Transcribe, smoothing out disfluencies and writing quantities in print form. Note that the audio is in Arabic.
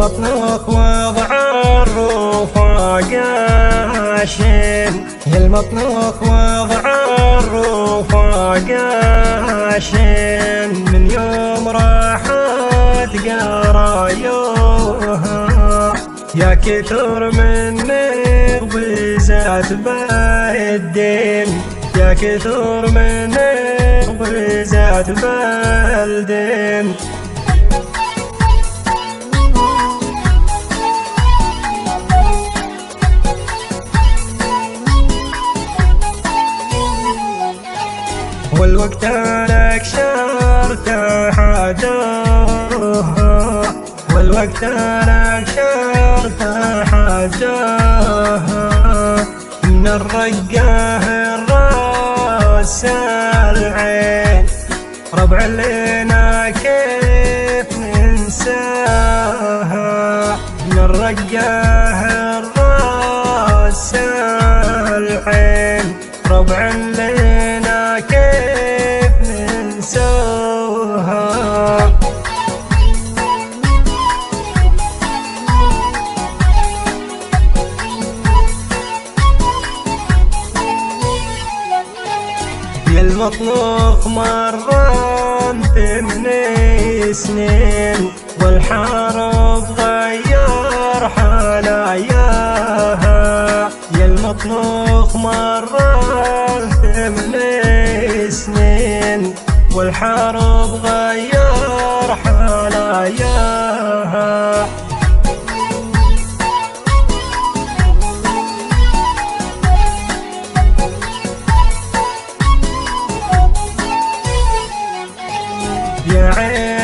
المطلوق وضع الرفاق عاشين، يا المطلوق وضع الرفاق عاشين، من يوم راحت قرايوها يا كثر منك بزات بالدين، يا كثر منك بزات بالدين. والوقت لك شرط حاجوها، والوقت لك شرط حاجوها، من الرقاه الراس العين ربع لنا كيف ننساها، من الرقاه الراس العين ربع لنا كيف ننساها. يا المطلوق مران 8 سنين، والحرب غير حلاياها، يا المطلوق مران 8 سنين، والحرب غير حلاياها. يا عين